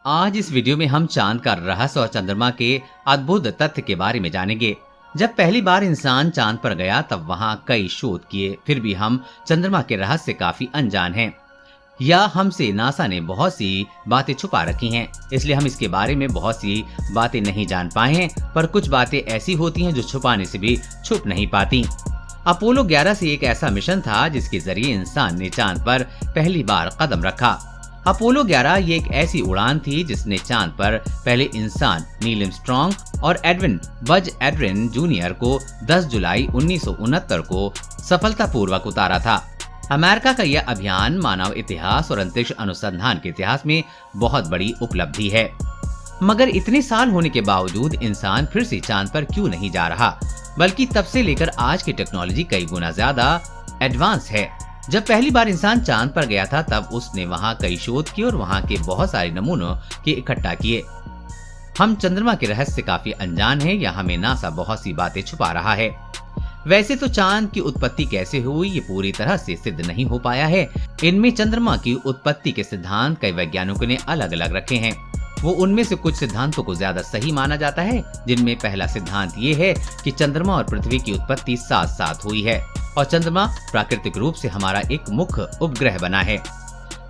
आज इस वीडियो में हम चांद का रहस्य और चंद्रमा के अद्भुत तथ्य के बारे में जानेंगे। जब पहली बार इंसान चांद पर गया तब वहां कई शोध किए, फिर भी हम चंद्रमा के रहस्य से काफी अनजान हैं। या हमसे नासा ने बहुत सी बातें छुपा रखी हैं, इसलिए हम इसके बारे में बहुत सी बातें नहीं जान पाए हैं। पर कुछ बातें ऐसी होती हैं जो छुपाने से भी छुप नहीं पाती। अपोलो 11 से एक ऐसा मिशन था जिसके जरिए इंसान ने चांद पर पहली बार कदम रखा। अपोलो 11 ये एक ऐसी उड़ान थी जिसने चांद पर पहले इंसान नील आर्मस्ट्रांग और एडविन बज एड्रिन जूनियर को 10 जुलाई 1969 को सफलतापूर्वक उतारा था। अमेरिका का यह अभियान मानव इतिहास और अंतरिक्ष अनुसंधान के इतिहास में बहुत बड़ी उपलब्धि है। मगर इतने साल होने के बावजूद इंसान फिर से चांद पर क्यों नहीं जा रहा, बल्कि तब से लेकर आज की टेक्नोलॉजी कई गुना ज्यादा एडवांस है। जब पहली बार इंसान चांद पर गया था तब उसने वहां कई शोध किए और वहां के बहुत सारे नमूनों के इकट्ठा किए। हम चंद्रमा के रहस्य से काफी अनजान हैं या हमें नासा बहुत सी बातें छुपा रहा है। वैसे तो चांद की उत्पत्ति कैसे हुई ये पूरी तरह से सिद्ध नहीं हो पाया है। इनमें चंद्रमा की उत्पत्ति के सिद्धांत कई वैज्ञानिकों ने अलग अलग रखे हैं। वो उनमें से कुछ सिद्धांतों को ज्यादा सही माना जाता है, जिनमें पहला सिद्धांत ये है कि चंद्रमा और पृथ्वी की उत्पत्ति साथ साथ हुई है और चंद्रमा प्राकृतिक रूप से हमारा एक मुख्य उपग्रह बना है।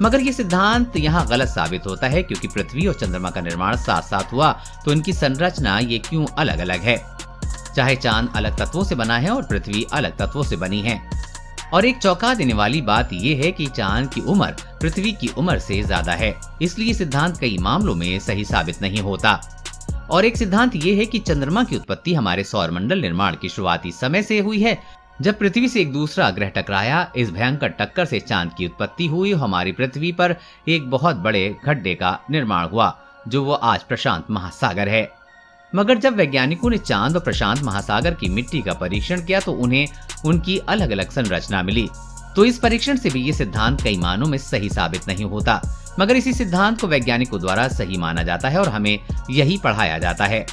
मगर ये सिद्धांत यहाँ गलत साबित होता है, क्योंकि पृथ्वी और चंद्रमा का निर्माण साथ साथ हुआ तो इनकी संरचना ये क्यों अलग अलग है। चाहे चांद अलग तत्वों से बना है और पृथ्वी अलग तत्वों से बनी है। और एक चौंका देने वाली बात यह है कि चांद की उम्र पृथ्वी की उम्र से ज्यादा है, इसलिए सिद्धांत कई मामलों में सही साबित नहीं होता। और एक सिद्धांत ये है कि चंद्रमा की उत्पत्ति हमारे सौर मंडल निर्माण की शुरुआती समय से हुई है। जब पृथ्वी से एक दूसरा ग्रह टकराया, इस भयंकर टक्कर से चांद की उत्पत्ति हुई और हमारी पृथ्वी पर एक बहुत बड़े गड्ढे का निर्माण हुआ, जो वो आज प्रशांत महासागर है। मगर जब वैज्ञानिकों ने चांद और प्रशांत महासागर की मिट्टी का परीक्षण किया तो उन्हें उनकी अलग अलग संरचना मिली। तो इस परीक्षण से भी ये सिद्धांत कई मानों में सही साबित नहीं होता। मगर इसी सिद्धांत को वैज्ञानिकों द्वारा सही माना जाता है और हमें यही पढ़ाया जाता है।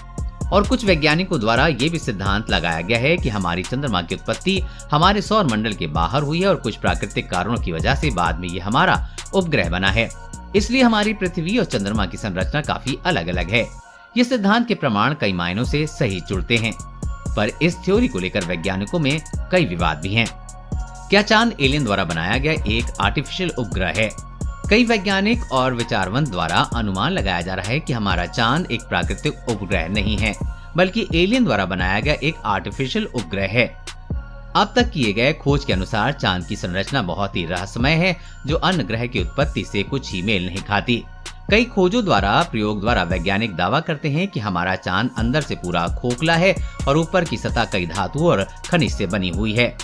और कुछ वैज्ञानिकों द्वारा ये भी सिद्धांत लगाया गया है कि हमारी चंद्रमा की उत्पत्ति हमारे सौर मंडल के बाहर हुई है और कुछ प्राकृतिक कारणों की वजह से बाद में ये हमारा उपग्रह बना है। इसलिए हमारी पृथ्वी और चंद्रमा की संरचना काफी अलग अलग है। ये सिद्धांत के प्रमाण कई मायनों से सही जुड़ते हैं, पर इस थ्योरी को लेकर वैज्ञानिकों में कई विवाद भी हैं। क्या चांद एलियन द्वारा बनाया गया एक आर्टिफिशियल उपग्रह है? कई वैज्ञानिक और विचारवंत द्वारा अनुमान लगाया जा रहा है कि हमारा चांद एक प्राकृतिक उपग्रह नहीं है, बल्कि एलियन द्वारा बनाया गया एक आर्टिफिशियल उपग्रह है। अब तक किए गए खोज के अनुसार चांद की संरचना बहुत ही रहस्यमय है, जो अन्य ग्रह की उत्पत्ति से कुछ ही मेल नहीं खाती। कई खोजों द्वारा प्रयोग द्वारा वैज्ञानिक दावा करते हैं कि हमारा चांद अंदर से पूरा खोखला है और ऊपर की सतह कई धातुओं और खनिज से बनी हुई है।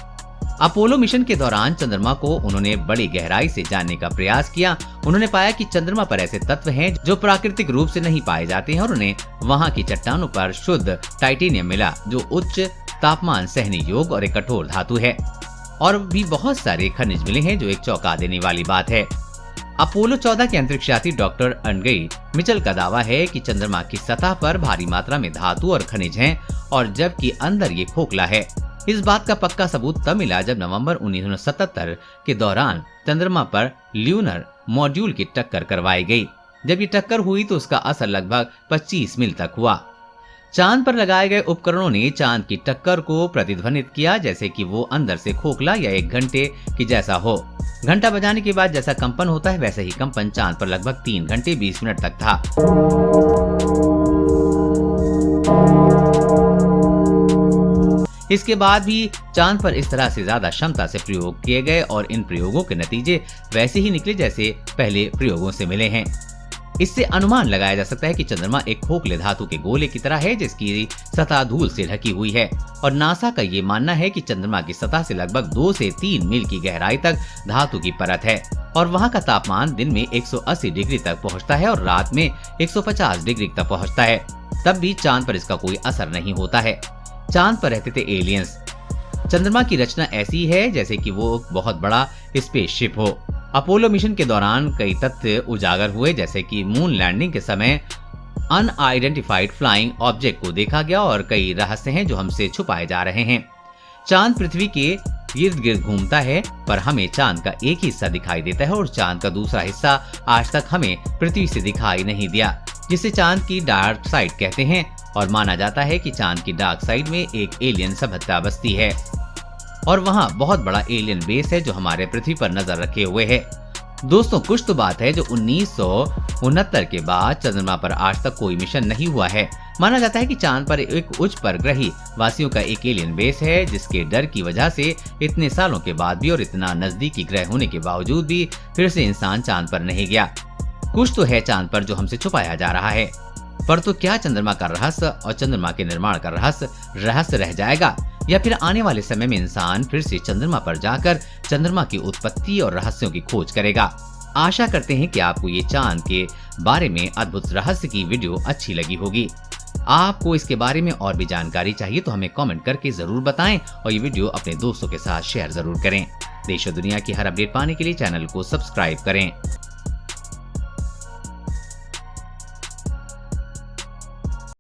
अपोलो मिशन के दौरान चंद्रमा को उन्होंने बड़ी गहराई से जानने का प्रयास किया। उन्होंने पाया कि चंद्रमा पर ऐसे तत्व हैं जो प्राकृतिक रूप से नहीं पाए जाते हैं और उन्हें वहां की चट्टानों पर शुद्ध टाइटेनियम मिला, जो उच्च तापमान सहने योग्य और एक कठोर धातु है। और भी बहुत सारे खनिज मिले हैं, जो एक चौंका देने वाली बात है। अपोलो 14 के अंतरिक्ष यात्री डॉक्टर अनगई मिचल का दावा है कि चंद्रमा की सतह पर भारी मात्रा में धातु और खनिज हैं और जबकि अंदर ये खोखला है। इस बात का पक्का सबूत तब मिला जब नवंबर 1977 के दौरान चंद्रमा पर ल्यूनर मॉड्यूल की टक्कर करवाई गई। जब ये टक्कर हुई तो उसका असर लगभग 25 मील तक हुआ। चांद पर लगाए गए उपकरणों ने चांद की टक्कर को प्रतिध्वनित किया, जैसे कि वो अंदर से खोखला या एक घंटे की जैसा हो। घंटा बजाने के बाद जैसा कंपन होता है वैसे ही कंपन चांद पर लगभग 3 घंटे 20 मिनट तक था। इसके बाद भी चांद पर इस तरह से ज्यादा क्षमता से प्रयोग किए गए और इन प्रयोगों के नतीजे वैसे ही निकले जैसे पहले प्रयोगों से मिले हैं। इससे अनुमान लगाया जा सकता है कि चंद्रमा एक खोखले धातु के गोले की तरह है जिसकी सतह धूल से ढकी हुई है। और नासा का ये मानना है कि चंद्रमा की सतह से लगभग 2 से 3 मील की गहराई तक धातु की परत है और वहाँ का तापमान दिन में 180 डिग्री तक पहुँचता है और रात में 150 डिग्री तक पहुँचता है। तब भी चांद पर इसका कोई असर नहीं होता है। चांद पर रहते थे एलियंस। चंद्रमा की रचना ऐसी है जैसे कि वो बहुत बड़ा स्पेसशिप हो। अपोलो मिशन के दौरान कई तथ्य उजागर हुए, जैसे कि मून लैंडिंग के समय अनआइडेंटिफाइड फ्लाइंग ऑब्जेक्ट को देखा गया और कई रहस्य हैं जो हमसे छुपाए जा रहे हैं। चांद पृथ्वी के इर्द गिर्द घूमता है, पर हमें चांद का एक ही हिस्सा दिखाई देता है और चांद का दूसरा हिस्सा आज तक हमें पृथ्वी से दिखाई नहीं दिया, जिसे चांद की डार्क साइड कहते हैं। और माना जाता है कि चांद की डार्क साइड में एक एलियन सभ्यता बसती है और वहाँ बहुत बड़ा एलियन बेस है जो हमारे पृथ्वी पर नजर रखे हुए है। दोस्तों, कुछ तो बात है जो 1969 के बाद चंद्रमा पर आज तक कोई मिशन नहीं हुआ है। माना जाता है कि चांद पर एक उच्च परग्रही वासियों का एक एलियन बेस है, जिसके डर की वजह से इतने सालों के बाद भी और इतना नजदीकी ग्रह होने के बावजूद भी फिर से इंसान चांद पर नहीं गया। कुछ तो है चांद पर जो हमसे छुपाया जा रहा है। पर तो क्या चंद्रमा का रहस्य और चंद्रमा के निर्माण का रहस्य रह जाएगा, या फिर आने वाले समय में इंसान फिर से चंद्रमा पर जाकर चंद्रमा की उत्पत्ति और रहस्यों की खोज करेगा। आशा करते हैं कि आपको ये चांद के बारे में अद्भुत रहस्य की वीडियो अच्छी लगी होगी। आपको इसके बारे में और भी जानकारी चाहिए तो हमें कमेंट करके जरूर बताएं और ये वीडियो अपने दोस्तों के साथ शेयर जरूर करें। देश और दुनिया की हर अपडेट पाने के लिए चैनल को सब्सक्राइब करें।